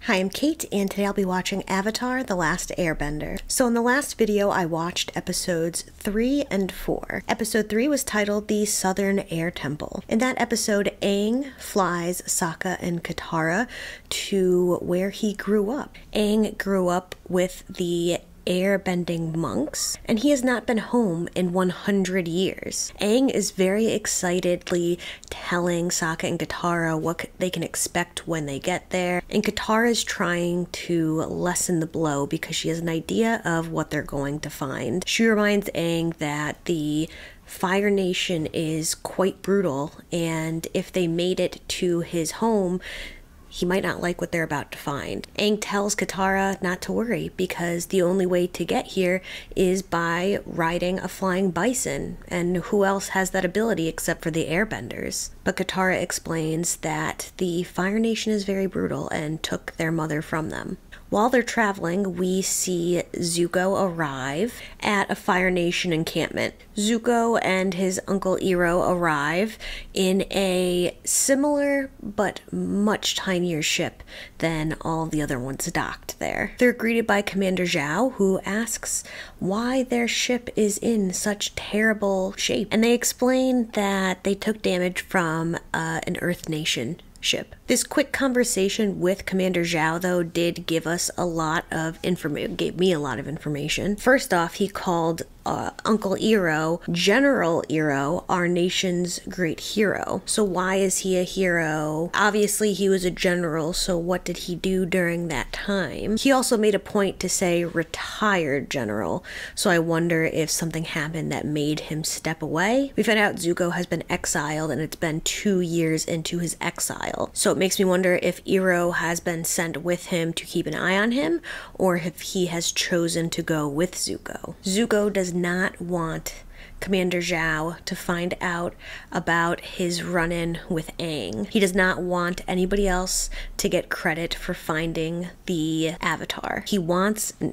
Hi, I'm Kate, and today I'll be watching Avatar: The Last Airbender. So in the last video, I watched episodes 3 and 4. Episode 3 was titled The Southern Air Temple. In that episode, Aang flies Sokka and Katara to where he grew up. Aang grew up with the airbending monks, and he has not been home in 100 years. Aang is very excitedly telling Sokka and Katara what they can expect when they get there, and Katara is trying to lessen the blow because she has an idea of what they're going to find. She reminds Aang that the Fire Nation is quite brutal, and if they made it to his home, he might not like what they're about to find. Aang tells Katara not to worry because the only way to get here is by riding a flying bison, and who else has that ability except for the airbenders? But Katara explains that the Fire Nation is very brutal and took their mother from them. While they're traveling, we see Zuko arrive at a Fire Nation encampment. Zuko and his Uncle Iroh arrive in a similar but much tinier ship than all the other ones docked there. They're greeted by Commander Zhao, who asks why their ship is in such terrible shape. And they explain that they took damage from an Earth Nation ship. This quick conversation with Commander Zhao, though, did give us a lot of information, gave me a lot of information. First off, he called Uncle Iroh General Iroh, our nation's great hero. So why is he a hero? Obviously, he was a general, so what did he do during that time? He also made a point to say retired general, so I wonder if something happened that made him step away. We found out Zuko has been exiled, and it's been 2 years into his exile. So it makes me wonder if Iroh has been sent with him to keep an eye on him, or if he has chosen to go with Zuko. Zuko does not want Commander Zhao to find out about his run-in with Aang. He does not want anybody else to get credit for finding the Avatar. He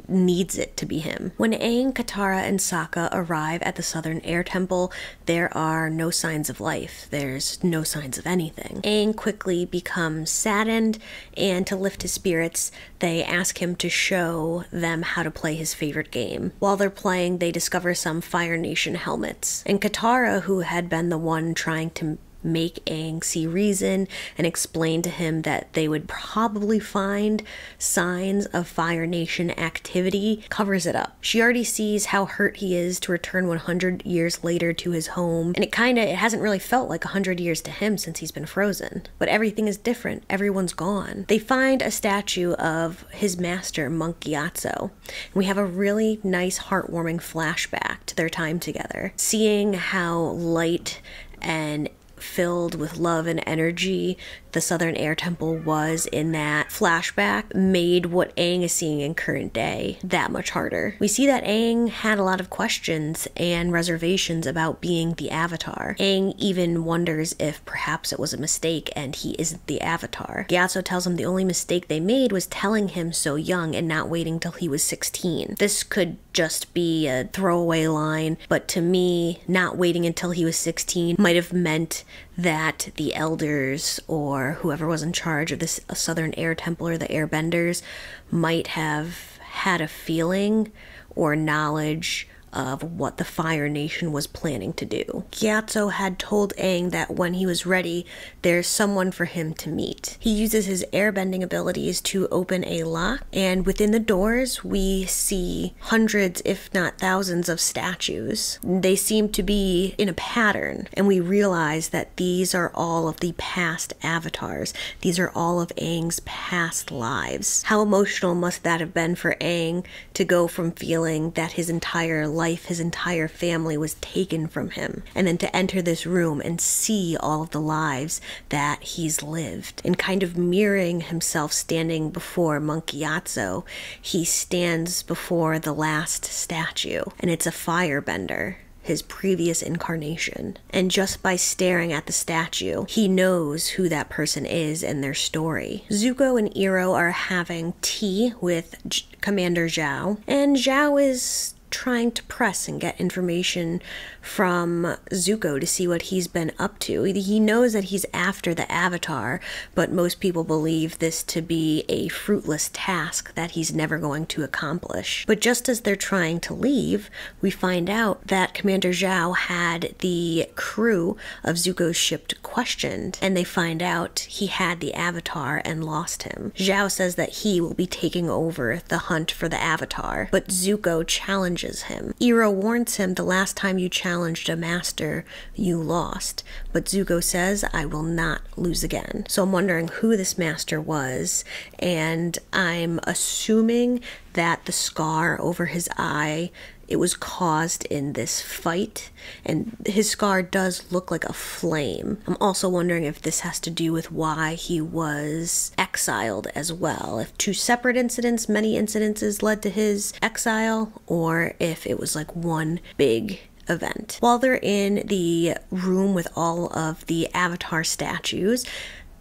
needs it to be him. When Aang, Katara, and Sokka arrive at the Southern Air Temple, there are no signs of life. There's no signs of anything. Aang quickly becomes saddened, and to lift his spirits, they ask him to show them how to play his favorite game. While they're playing, they discover some Fire Nation helmets. And Katara, who had been the one trying to make Aang see reason and explain to him that they would probably find signs of Fire Nation activity, covers it up. She already sees how hurt he is to return 100 years later to his home, and it hasn't really felt like 100 years to him since he's been frozen. But everything is different. Everyone's gone. They find a statue of his master, Monk Gyatso, and we have a really nice, heartwarming flashback to their time together. Seeing how light and filled with love and energy the Southern Air Temple was in that flashback made what Aang is seeing in current day that much harder. We see that Aang had a lot of questions and reservations about being the Avatar. Aang even wonders if perhaps it was a mistake and he isn't the Avatar. Gyatso tells him the only mistake they made was telling him so young and not waiting till he was 16. This could just be a throwaway line, but to me, not waiting until he was 16 might have meant that the elders or whoever was in charge of this Southern Air Temple or the Airbenders might have had a feeling or knowledge of what the Fire Nation was planning to do. Gyatso had told Aang that when he was ready, there's someone for him to meet. He uses his airbending abilities to open a lock, and within the doors we see hundreds, if not thousands, of statues. They seem to be in a pattern, and we realize that these are all of the past avatars. These are all of Aang's past lives. How emotional must that have been for Aang to go from feeling that his entire life, his entire family was taken from him, and then to enter this room and see all of the lives that he's lived. And kind of mirroring himself standing before Monk Gyatso, he stands before the last statue, and it's a firebender, his previous incarnation. And just by staring at the statue, he knows who that person is and their story. Zuko and Iroh are having tea with Commander Zhao, and Zhao is trying to press and get information from Zuko to see what he's been up to. He knows that he's after the Avatar, but most people believe this to be a fruitless task that he's never going to accomplish. But just as they're trying to leave, we find out that Commander Zhao had the crew of Zuko's ship questioned, and they find out he had the Avatar and lost him. Zhao says that he will be taking over the hunt for the Avatar, but Zuko challenges him. Iroh warns him, the last time you challenged a master, you lost. But Zuko says, I will not lose again. So I'm wondering who this master was, and I'm assuming that the scar over his eye, it was caused in this fight, and his scar does look like a flame. I'm also wondering if this has to do with why he was exiled as well. If two separate incidents, many incidences led to his exile, or if it was like one big event. While they're in the room with all of the Avatar statues,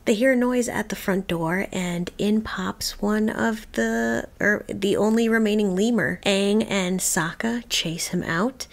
they hear a noise at the front door, and in pops one of the only remaining lemur. Aang and Sokka chase him out,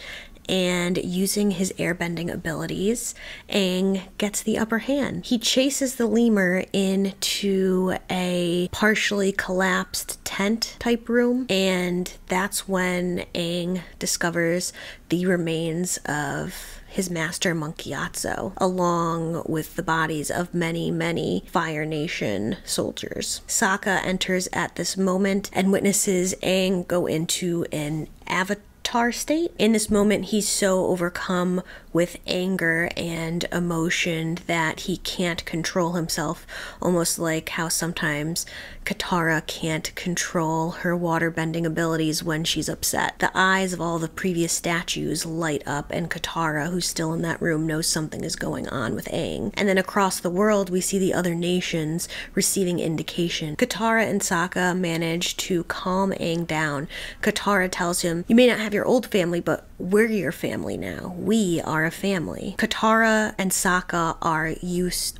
and using his airbending abilities, Aang gets the upper hand. He chases the lemur into a partially collapsed tent type room, and that's when Aang discovers the remains of his master Monkey Atso, along with the bodies of many, many Fire Nation soldiers. Sokka enters at this moment and witnesses Aang go into an Avatar state. In this moment, he's so overcome with anger and emotion that he can't control himself, almost like how sometimes Katara can't control her water-bending abilities when she's upset. The eyes of all the previous statues light up, and Katara, who's still in that room, knows something is going on with Aang. And then across the world, we see the other nations receiving indication. Katara and Sokka manage to calm Aang down. Katara tells him, you may not have your old family, but we're your family now. We are a family. Katara and Sokka are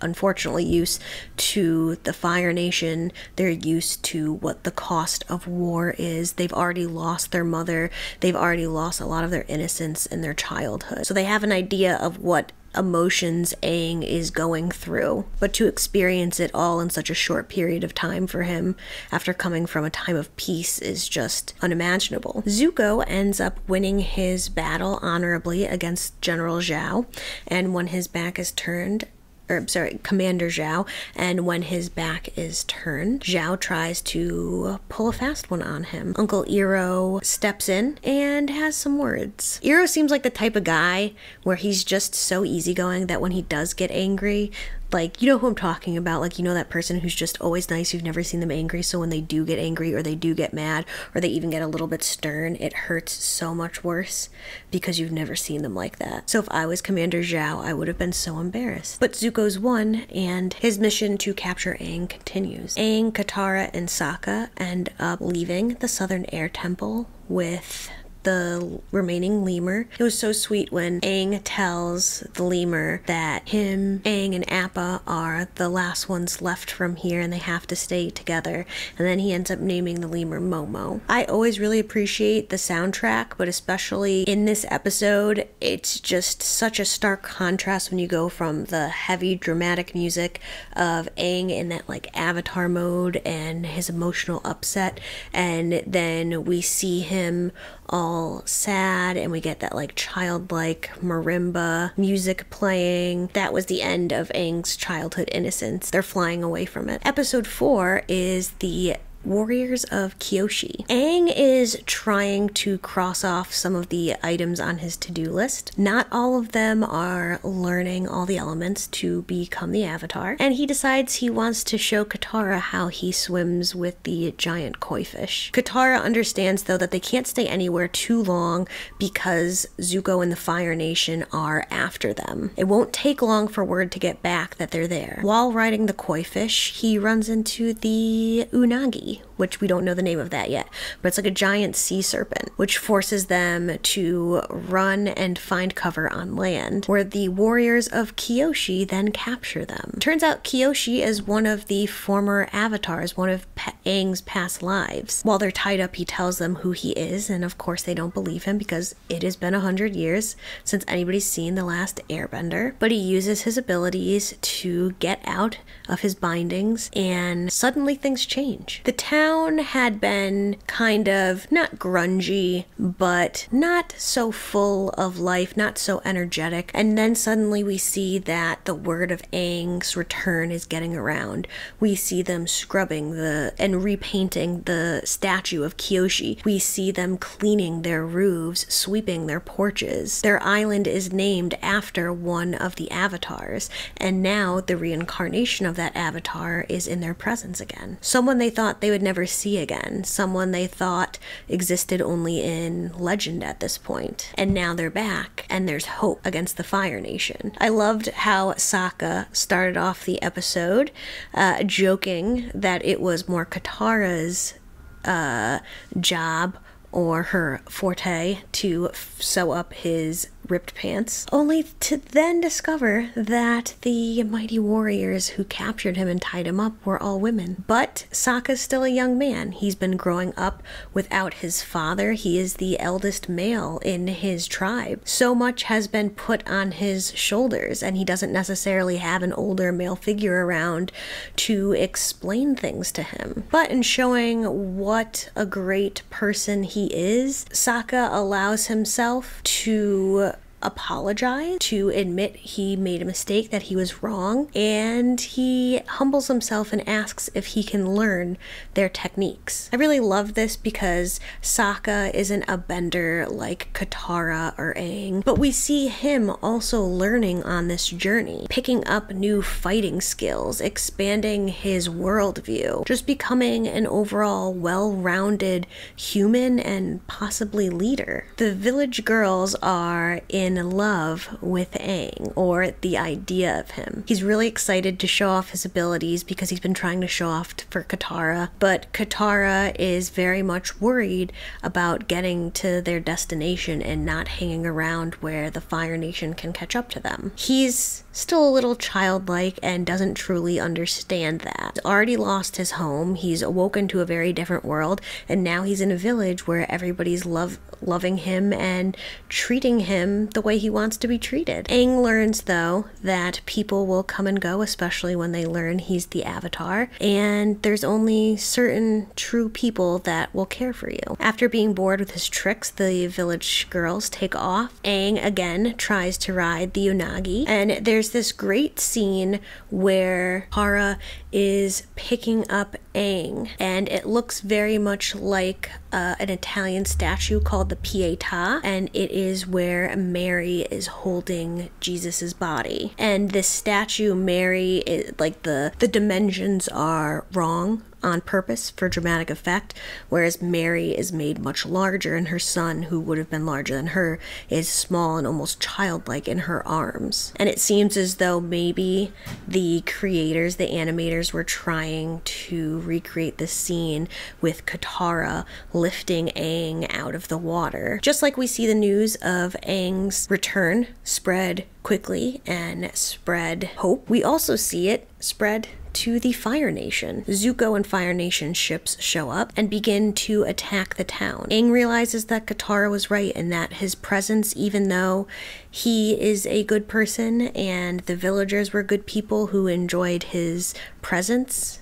unfortunately used to the Fire Nation. They're used to what the cost of war is. They've already lost their mother. They've already lost a lot of their innocence in their childhood. So they have an idea of what emotions Aang is going through, but to experience it all in such a short period of time for him after coming from a time of peace is just unimaginable. Zuko ends up winning his battle honorably against General Zhao, and when his back is turned, Commander Zhao, and when his back is turned, Zhao tries to pull a fast one on him. Uncle Iroh steps in and has some words. Iroh seems like the type of guy where he's just so easygoing that when he does get angry, like, you know who I'm talking about, like, you know that person who's just always nice, you've never seen them angry, so when they do get angry, or they do get mad, or they even get a little bit stern, it hurts so much worse, because you've never seen them like that. So if I was Commander Zhao, I would have been so embarrassed. But Zuko's won, and his mission to capture Aang continues. Aang, Katara, and Sokka end up leaving the Southern Air Temple with the remaining lemur. It was so sweet when Aang tells the lemur that him, Aang, and Appa are the last ones left from here and they have to stay together. And then he ends up naming the lemur Momo. I always really appreciate the soundtrack, but especially in this episode, it's just such a stark contrast when you go from the heavy dramatic music of Aang in that like Avatar mode and his emotional upset, and then we see him all sad and we get that like childlike marimba music playing. That was the end of Aang's childhood innocence. They're flying away from it. Episode 4 is the Warriors of Kyoshi. Aang is trying to cross off some of the items on his to-do list. Not all of them are learning all the elements to become the Avatar, and he decides he wants to show Katara how he swims with the giant koi fish. Katara understands though that they can't stay anywhere too long because Zuko and the Fire Nation are after them. It won't take long for word to get back that they're there. While riding the koi fish, he runs into the unagi. Kiyoshi, which we don't know the name of that yet, but it's like a giant sea serpent, which forces them to run and find cover on land, where the warriors of Kiyoshi then capture them. Turns out Kiyoshi is one of the former avatars, one of Aang's past lives. While they're tied up, he tells them who he is, and of course they don't believe him because it has been 100 years since anybody's seen The Last Airbender. But he uses his abilities to get out of his bindings, and suddenly things change. The town had been kind of not grungy, but not so full of life, not so energetic, and then suddenly we see that the word of Aang's return is getting around. We see them scrubbing and repainting the statue of Kiyoshi. We see them cleaning their roofs, sweeping their porches. Their island is named after one of the avatars, and now the reincarnation of that avatar is in their presence again. Someone they thought they would never see again, someone they thought existed only in legend at this point. And now they're back, and there's hope against the Fire Nation. I loved how Sokka started off the episode joking that it was more Katara's job or her forte to sew up his ripped pants, only to then discover that the mighty warriors who captured him and tied him up were all women. But Sokka's still a young man. He's been growing up without his father. He is the eldest male in his tribe. So much has been put on his shoulders, and he doesn't necessarily have an older male figure around to explain things to him. But in showing what a great person he is, Sokka allows himself to apologize, to admit he made a mistake, that he was wrong, and he humbles himself and asks if he can learn their techniques. I really love this because Sokka isn't a bender like Katara or Aang, but we see him also learning on this journey, picking up new fighting skills, expanding his worldview, just becoming an overall well-rounded human and possibly leader. The village girls are in love with Aang, or the idea of him. He's really excited to show off his abilities because he's been trying to show off for Katara, but Katara is very much worried about getting to their destination and not hanging around where the Fire Nation can catch up to them. He's still a little childlike and doesn't truly understand that. He's already lost his home, he's awoken to a very different world, and now he's in a village where everybody's loving him and treating him the way he wants to be treated. Aang learns, though, that people will come and go, especially when they learn he's the Avatar, and there's only certain true people that will care for you. After being bored with his tricks, the village girls take off. Aang again tries to ride the Unagi, and there's this great scene where Katara is picking up Aang, and it looks very much like an Italian statue called the Pietà, and it is where Mary is holding Jesus's body. And this statue, Mary, like the dimensions are wrong on purpose for dramatic effect, whereas Mary is made much larger, and her son, who would have been larger than her, is small and almost childlike in her arms. And it seems as though maybe the creators, the animators, were trying to recreate this scene with Katara lifting Aang out of the water. Just like we see the news of Aang's return spread quickly and spread hope, we also see it spread to the Fire Nation. Zuko and Fire Nation ships show up and begin to attack the town. Aang realizes that Katara was right and that his presence, even though he is a good person and the villagers were good people who enjoyed his presence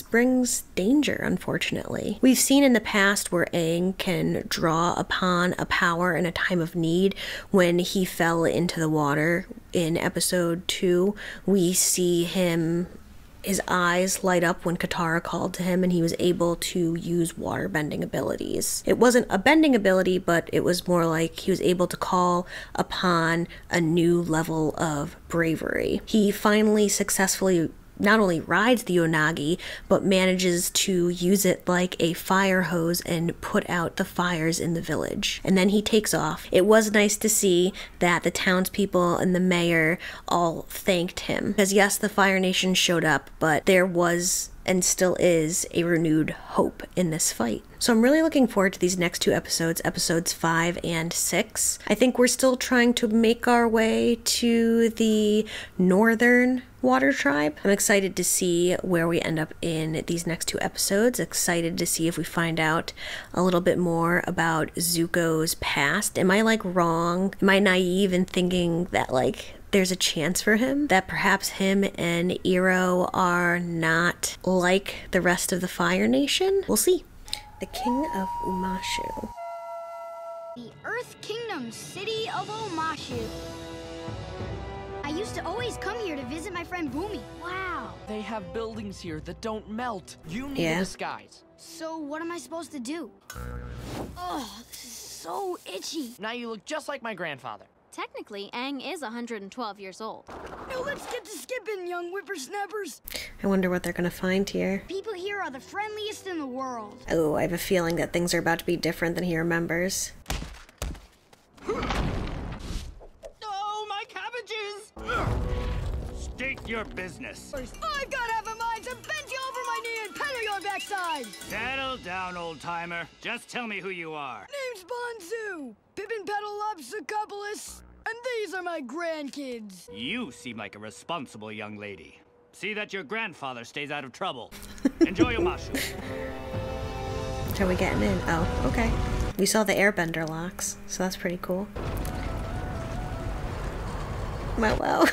brings danger, unfortunately. We've seen in the past where Aang can draw upon a power in a time of need. When he fell into the water in episode 2, we see his eyes light up when Katara called to him, and he was able to use water bending abilities. It wasn't a bending ability, but it was more like he was able to call upon a new level of bravery. He finally successfully not only rides the Unagi, but manages to use it like a fire hose and put out the fires in the village. And then he takes off. It was nice to see that the townspeople and the mayor all thanked him. Because yes, the Fire Nation showed up, but there was and still is a renewed hope in this fight. So I'm really looking forward to these next two episodes, episodes 5 and 6. I think we're still trying to make our way to the northern water tribe. I'm excited to see where we end up in these next two episodes. Excited to see if we find out a little bit more about Zuko's past. Am I like wrong? Am I naive in thinking that like there's a chance for him, that perhaps him and Iroh are not like the rest of the Fire Nation? We'll see. The King of Omashu. The Earth Kingdom city of Omashu. I used to always come here to visit my friend Boomy. Wow. They have buildings here that don't melt. You need a disguise. So what am I supposed to do? Oh, this is so itchy. Now you look just like my grandfather. Technically, Aang is 112 years old. Now let's get to skipping, young whippersnappers. I wonder what they're gonna find here. People here are the friendliest in the world. Oh, I have a feeling that things are about to be different than he remembers. Oh, my cabbages! State your business. I've got half a mind to bend you over my knee and pedal your backside. Settle down, old-timer. Just tell me who you are. Name's Bonzu, Pippin Pedalopsicopolis, and these are my grandkids. You seem like a responsible young lady. See that your grandfather stays out of trouble. Enjoy Omashu. Are we getting in? Oh, okay. We saw the airbender locks, so that's pretty cool. Wow.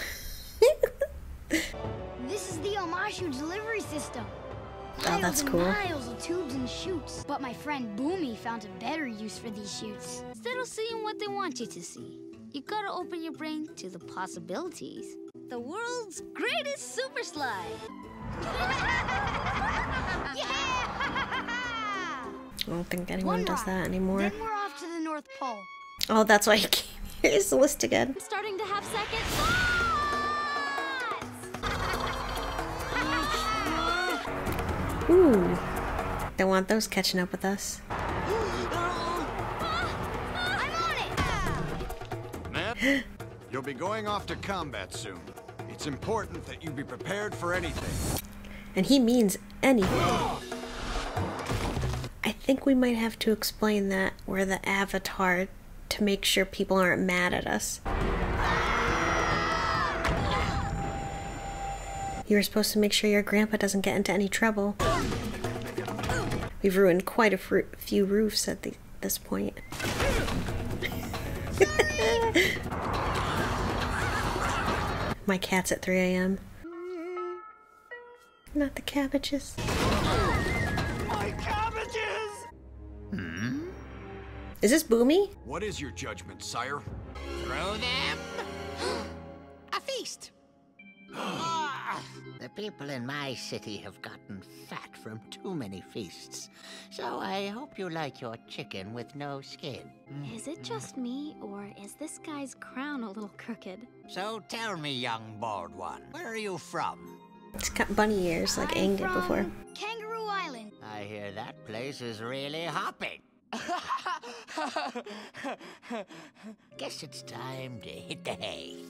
This is the Omashu delivery system. Oh, that's cool. Miles of tubes and chutes. But my friend Boomy found a better use for these chutes. Instead of seeing what they want you to see, you gotta open your brain to the possibilities. The world's greatest super slide. Yeah! I don't think anyone does that anymore. Then we're off to the North Pole. Oh, that's why he came here. Here's the list again. I'm starting to have second thoughts. Ooh. Don't want those catching up with us. I'm on it! Man, you'll be going off to combat soon. It's important that you be prepared for anything. And he means anything. I think we might have to explain that we're the Avatar to make sure people aren't mad at us. You were supposed to make sure your grandpa doesn't get into any trouble. We've ruined quite a few roofs at this point. My cat's at 3 a.m. Not the cabbages. My cabbages! Is this Boomy? What is your judgment, sire? Throw them. A feast! The people in my city have gotten fat from too many feasts. So I hope you like your chicken with no skin. Is it just me, or is this guy's crown a little crooked? So tell me, young bald one, where are you from? It's got bunny ears like Aang did before. Kangaroo Island. I hear that place is really hopping. Guess it's time to hit the hay.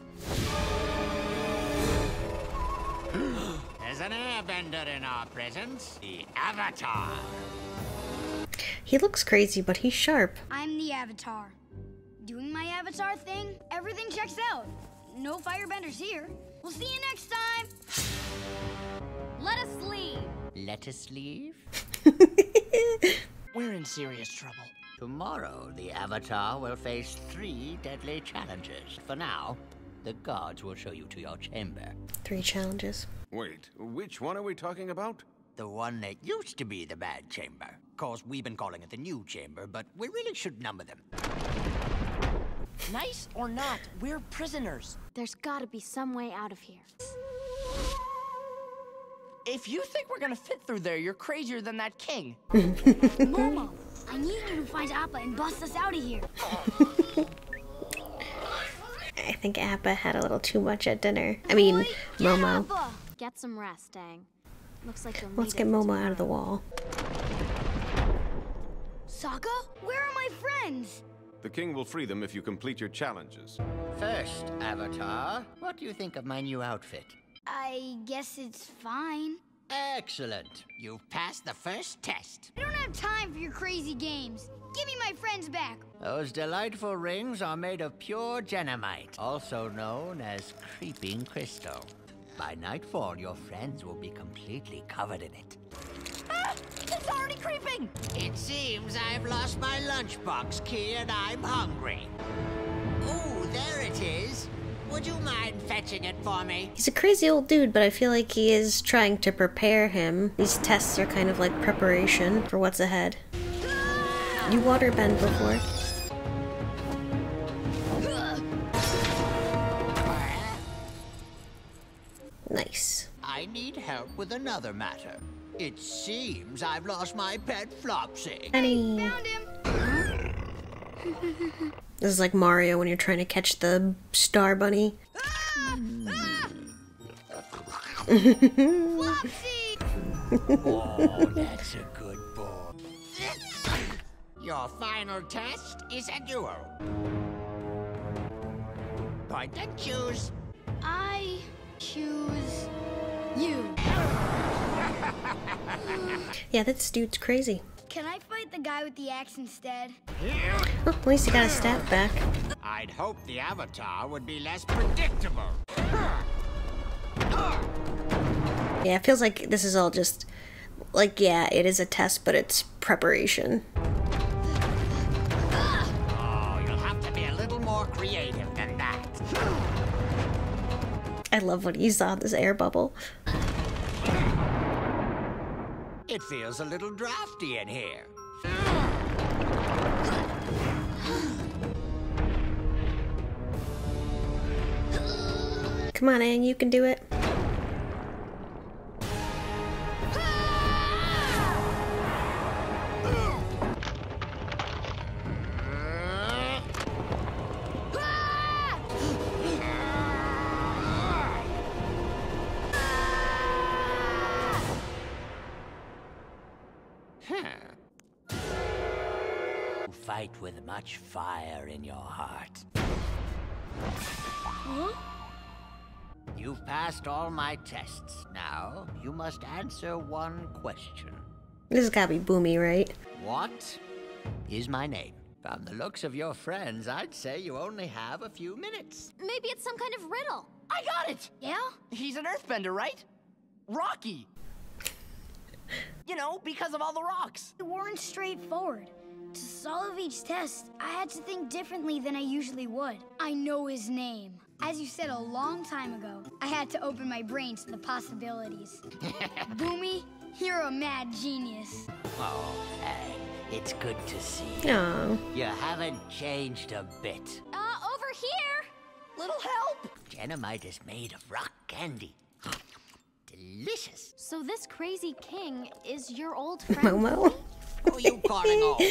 There's an airbender in our presence, the Avatar. He looks crazy, but he's sharp. I'm the Avatar. Doing my Avatar thing, everything checks out. No firebenders here. We'll see you next time. Let us leave. Let us leave? We're in serious trouble. Tomorrow, the Avatar will face 3 deadly challenges. For now, the gods will show you to your chamber. 3 challenges. Wait, which one are we talking about? The one that used to be the bad chamber. Of course, we've been calling it the new chamber, but we really should number them. Nice or not, we're prisoners. There's gotta be some way out of here. If you think we're gonna fit through there, you're crazier than that king. Momo, I need you to find Appa and bust us out of here. I think Appa had a little too much at dinner. I mean, Momo. Appa. Get some rest, Aang. Looks like you'll Let's need get it for Momo out of the tomorrow. wall. Sokka, where are my friends? The king will free them if you complete your challenges. First, Avatar, what do you think of my new outfit? I guess it's fine. Excellent. You've passed the first test. I don't have time for your crazy games. Give me my friends back. Those delightful rings are made of pure genomite, also known as creeping crystal. By nightfall, your friends will be completely covered in it. Ah! It's already creeping! It seems I've lost my lunchbox key and I'm hungry. Oh, there it is. Would you mind fetching it for me? He's a crazy old dude, but I feel like he is trying to prepare him. These tests are kind of like preparation for what's ahead. You waterbend before. Nice. I need help with another matter. It seems I've lost my pet Flopsy. Penny. Found him. This is like Mario when you're trying to catch the star bunny. Flopsy! Oh, that's a good boy. Your final test is a duel. Point and choose. I choose you. Yeah, this dude's crazy. Can I fight the guy with the axe instead? Oh, at least he got his staff back. I'd hope the Avatar would be less predictable. Yeah, it feels like this is all just, like, yeah, it is a test, but it's preparation. Oh, you'll have to be a little more creative than that. I love when he saw this air bubble. It feels a little drafty in here. Come on, Aang, you can do it. Fight with much fire in your heart. Huh? You've passed all my tests. Now, you must answer one question. This has gotta be Boomy, right? What is my name? From the looks of your friends, I'd say you only have a few minutes. Maybe it's some kind of riddle. I got it! Yeah? He's an earthbender, right? Rocky! You know, because of all the rocks. It weren't straightforward. To solve each test, I had to think differently than I usually would. I know his name. As you said a long time ago, I had to open my brain to the possibilities. Boomy, you're a mad genius. Oh, hey, it's good to see you. Aww. You haven't changed a bit. Over here! Little help! Genomite is made of rock candy. Delicious. So this crazy king is your old friend? Momo? Who are you calling old?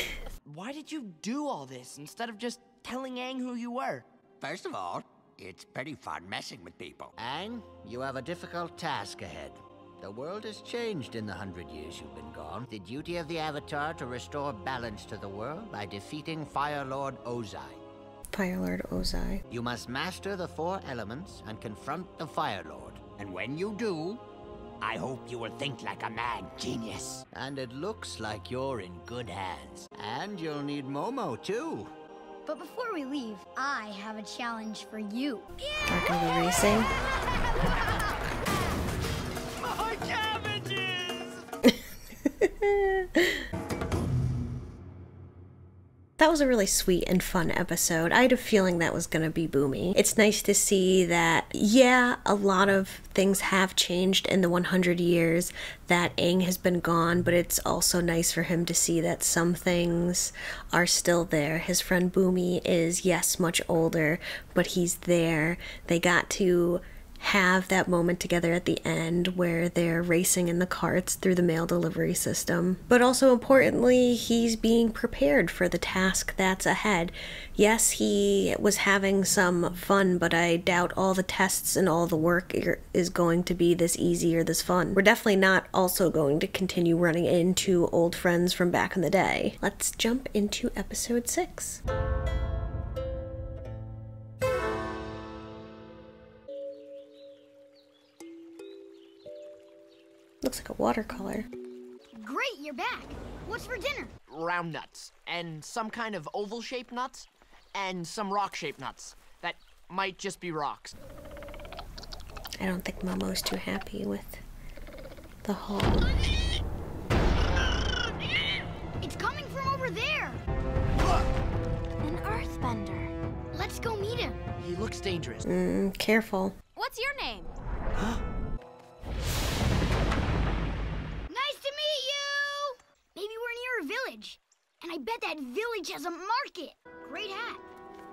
Why did you do all this instead of just telling Aang who you were? First of all, it's pretty fun messing with people. Aang, you have a difficult task ahead. The world has changed in the 100 years you've been gone. The duty of the Avatar to restore balance to the world by defeating Fire Lord Ozai. Fire Lord Ozai. You must master the 4 elements and confront the Fire Lord. And when you do, I hope you will think like a mad genius. And it looks like you're in good hands. And you'll need Momo, too. But before we leave, I have a challenge for you. Not gonna be racing. My cabbages! That was a really sweet and fun episode. I had a feeling that was gonna be Boomy. It's nice to see that, yeah, a lot of things have changed in the 100 years that Aang has been gone, but it's also nice for him to see that some things are still there. His friend Boomy is, yes, much older, but he's there. They got to have that moment together at the end where they're racing in the carts through the mail delivery system. But also importantly, he's being prepared for the task that's ahead. Yes, he was having some fun, but I doubt all the tests and all the work is going to be this easy or this fun. We're definitely not also going to continue running into old friends from back in the day. Let's jump into episode 6. Looks like a watercolor. Great, you're back. What's for dinner? Round nuts, and some kind of oval-shaped nuts, and some rock-shaped nuts that might just be rocks. I don't think Momo's too happy with the haul. It's coming from over there. An earthbender. Let's go meet him. He looks dangerous. Careful. What's your name? Nice to meet you. Maybe we're near a village. And I bet that village has a market. Great hat.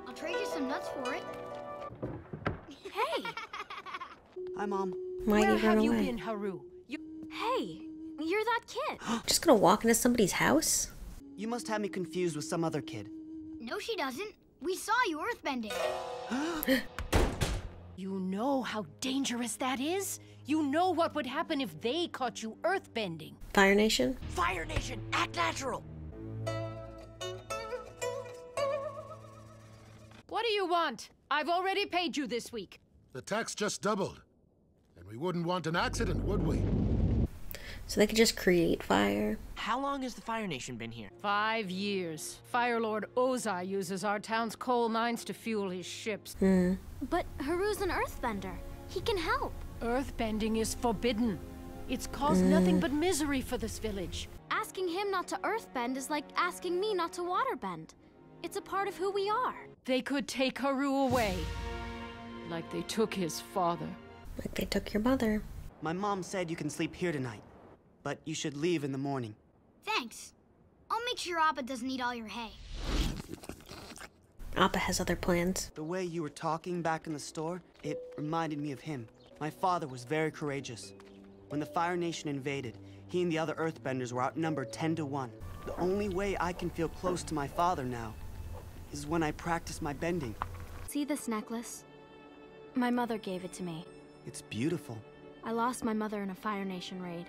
I'll trade you some nuts for it. Hey! Hi, Mom. Why'd Where you run have you away? been, Haru? Hey, you're that kid. Just gonna walk into somebody's house? You must have me confused with some other kid. No, she doesn't. We saw you earthbending. You know how dangerous that is? You know what would happen if they caught you earthbending. Fire Nation? Fire Nation, act natural. What do you want? I've already paid you this week. The tax just doubled. And we wouldn't want an accident, would we? So they could just create fire. How long has the Fire Nation been here? 5 years. Fire Lord Ozai uses our town's coal mines to fuel his ships. But Haru's an earthbender. He can help. Earthbending is forbidden. It's caused nothing but misery for this village. Asking him not to earthbend is like asking me not to waterbend. It's a part of who we are. They could take Haru away. Like they took his father. Like they took your mother. My mom said you can sleep here tonight, but you should leave in the morning. Thanks. I'll make sure Appa doesn't eat all your hay. Appa has other plans. The way you were talking back in the store, it reminded me of him. My father was very courageous. When the Fire Nation invaded, he and the other Earthbenders were outnumbered 10 to 1. The only way I can feel close to my father now is when I practice my bending. See this necklace? My mother gave it to me. It's beautiful. I lost my mother in a Fire Nation raid.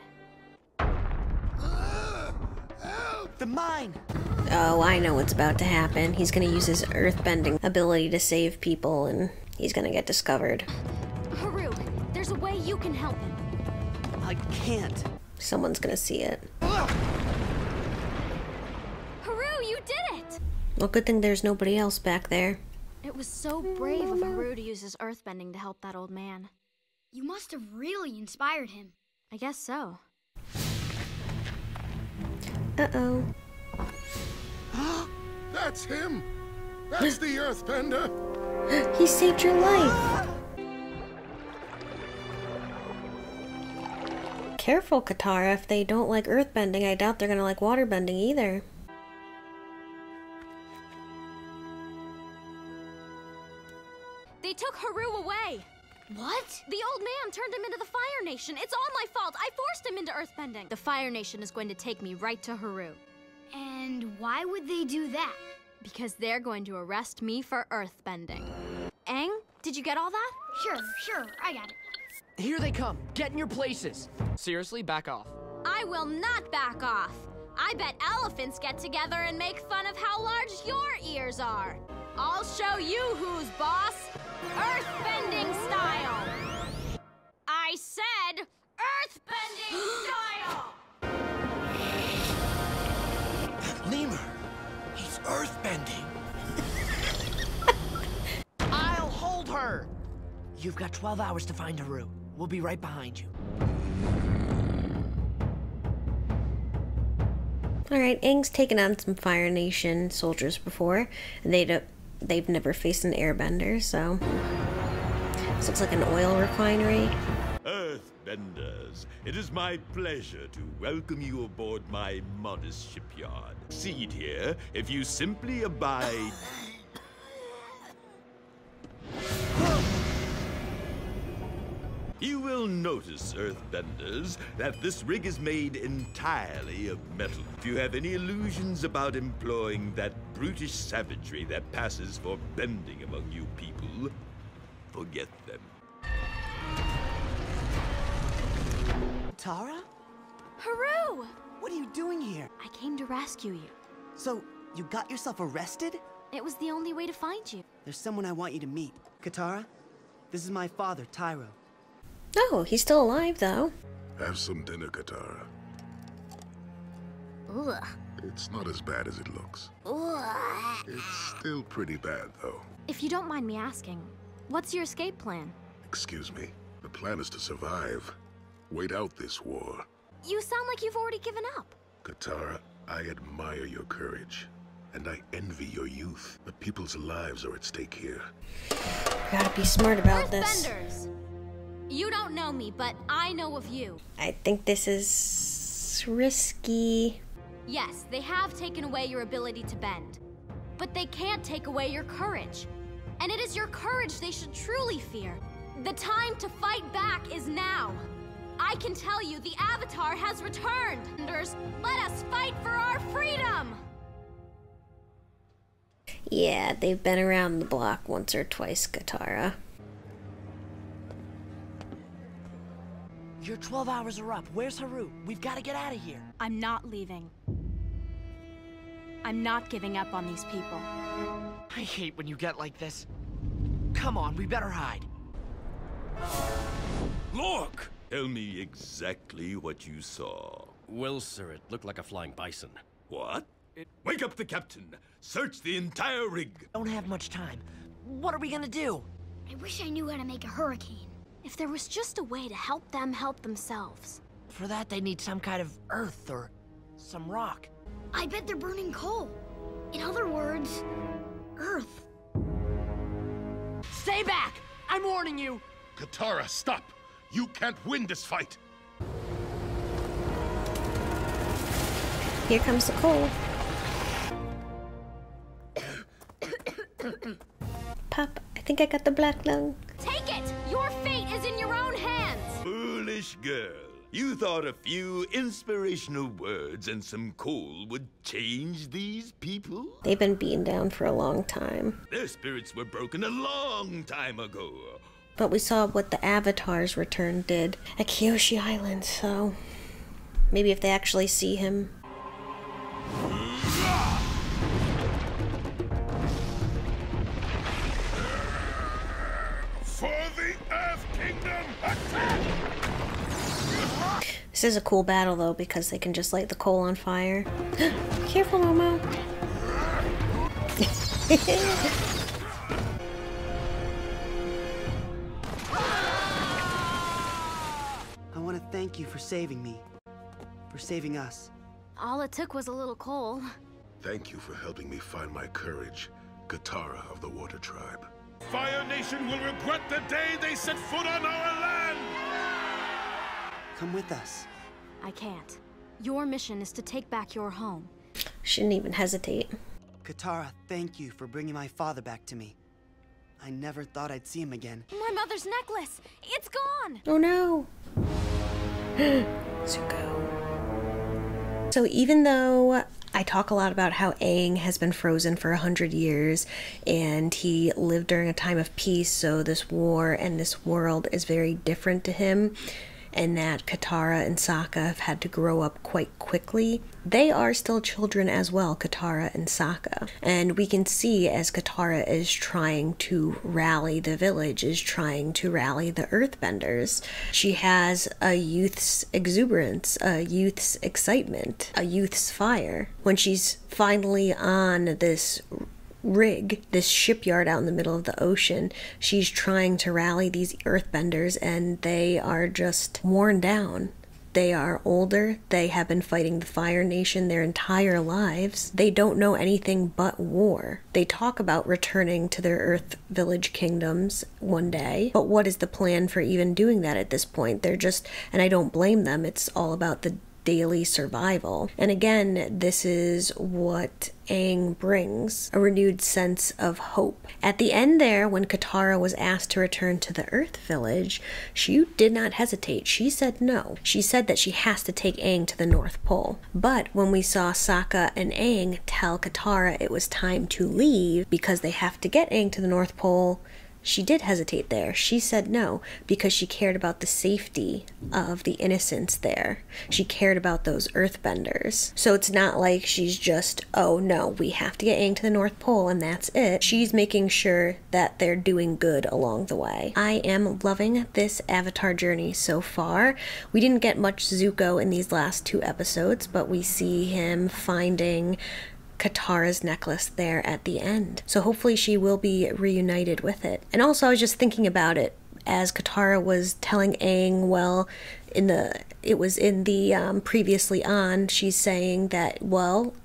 The mine! Oh, I know what's about to happen. He's gonna use his earthbending ability to save people, and he's gonna get discovered. Haru, there's a way you can help him. I can't. Someone's gonna see it. Haru, you did it! Well, good thing there's nobody else back there. It was so brave of Haru to use his earthbending to help that old man. You must have really inspired him. I guess so. Uh-oh. That's him! That's the Earthbender! He saved your life! Careful, Katara. If they don't like earthbending, I doubt they're gonna like waterbending either. They took Haru away! What? The old man turned him into the Fire Nation. It's all my fault. I forced him into earthbending. The Fire Nation is going to take me right to Haru. And why would they do that? Because they're going to arrest me for earthbending. Aang, did you get all that? Sure, I got it. Here they come. Get in your places. Seriously, back off. I will not back off. I bet elephants get together and make fun of how large your ears are. I'll show you who's boss. Earthbending style. I said earthbending style. Lemur, he's earthbending. I'll hold her. You've got 12 hours to find Haru. We'll be right behind you. Alright, Aang's taken on some Fire Nation soldiers before, and they've never faced an airbender, so... This looks like an oil refinery. Earthbenders, it is my pleasure to welcome you aboard my modest shipyard. Succeed here if you simply abide... You will notice, Earthbenders, that this rig is made entirely of metal. If you have any illusions about employing that brutish savagery that passes for bending among you people, forget them. Tara? Haru! What are you doing here? I came to rescue you. So, you got yourself arrested? It was the only way to find you. There's someone I want you to meet. Katara, this is my father, Tyro. Oh, he's still alive, though. Have some dinner, Katara. Ugh. It's not as bad as it looks. Ugh. It's still pretty bad, though. If you don't mind me asking, what's your escape plan? Excuse me. The plan is to survive. Wait out this war. You sound like you've already given up. Katara, I admire your courage. And I envy your youth. But people's lives are at stake here. Gotta be smart about this. Earthbenders! You don't know me, but I know of you. I think this is risky. Yes, they have taken away your ability to bend. But they can't take away your courage. And it is your courage they should truly fear. The time to fight back is now. I can tell you the Avatar has returned. Let us fight for our freedom! Yeah, they've been around the block once or twice, Katara. Your 12 hours are up. Where's Haru? We've got to get out of here. I'm not leaving. I'm not giving up on these people. I hate when you get like this. Come on, we better hide. Look! Tell me exactly what you saw. Well, sir, it looked like a flying bison. What? Wake up the captain! Search the entire rig! Don't have much time. What are we gonna do? I wish I knew how to make a hurricane. If there was just a way to help them help themselves. For that, they need some kind of earth or some rock. I bet they're burning coal. In other words, Earth. Stay back! I'm warning you! Katara, stop! You can't win this fight! Here comes the coal. Pop, I think I got the black lung. Take it! Your fate is in your own hands! Foolish girl. You thought a few inspirational words and some coal would change these people? They've been beaten down for a long time. Their spirits were broken a long time ago. But we saw what the Avatar's return did at Kyoshi Island, so maybe if they actually see him. For the Earth Kingdom, attack! This is a cool battle though, because they can just light the coal on fire. Careful, Momo. I want to thank you for saving me. For saving us. All it took was a little coal. Thank you for helping me find my courage, Katara of the Water Tribe. Fire Nation will regret the day they set foot on our land! Come with us. I can't. Your mission is to take back your home. Shouldn't even hesitate. Katara, thank you for bringing my father back to me. I never thought I'd see him again. My mother's necklace! It's gone! Oh no! Zuko. So even though I talk a lot about how Aang has been frozen for 100 years and he lived during a time of peace, so this war and this world is very different to him, and that Katara and Sokka have had to grow up quite quickly, they are still children as well, Katara and Sokka. And we can see as Katara is trying to rally the village, is trying to rally the Earthbenders, she has a youth's exuberance, a youth's excitement, a youth's fire. When she's finally on this rig, this shipyard out in the middle of the ocean, she's trying to rally these Earthbenders and they are just worn down. They are older, they have been fighting the Fire Nation their entire lives. They don't know anything but war. They talk about returning to their Earth village kingdoms one day, but what is the plan for even doing that at this point? They're just, and I don't blame them, it's all about the daily survival. And again, this is what Aang brings, a renewed sense of hope. At the end there, when Katara was asked to return to the Earth Village, she did not hesitate. She said no. She said that she has to take Aang to the North Pole. But when we saw Sokka and Aang tell Katara it was time to leave because they have to get Aang to the North Pole, she did hesitate there. She said no because she cared about the safety of the innocents there. She cared about those earthbenders. So it's not like she's just, oh no, we have to get Aang to the North Pole and that's it. She's making sure that they're doing good along the way. I am loving this Avatar journey so far. We didn't get much Zuko in these last 2 episodes, but we see him finding Katara's necklace there at the end. So hopefully she will be reunited with it. And also I was just thinking about it as Katara was telling Aang, well, it was in the previously on, she's saying that, well,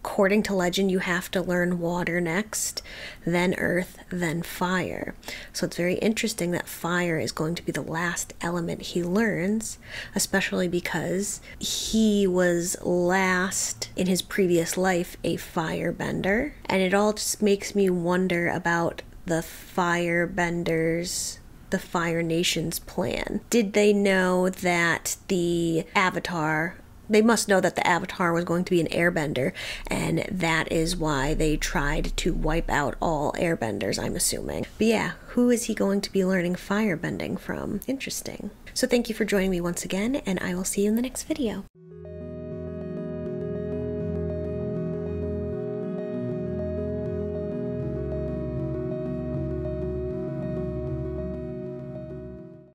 according to legend, you have to learn water next, then earth, then fire. So it's very interesting that fire is going to be the last element he learns, especially because he was last in his previous life a firebender. And it all just makes me wonder about the firebenders, the Fire Nation's plan. Did they know that the Avatar, they must know that the Avatar was going to be an airbender, and that is why they tried to wipe out all airbenders, I'm assuming. But yeah, who is he going to be learning firebending from? Interesting. So thank you for joining me once again, and I will see you in the next video.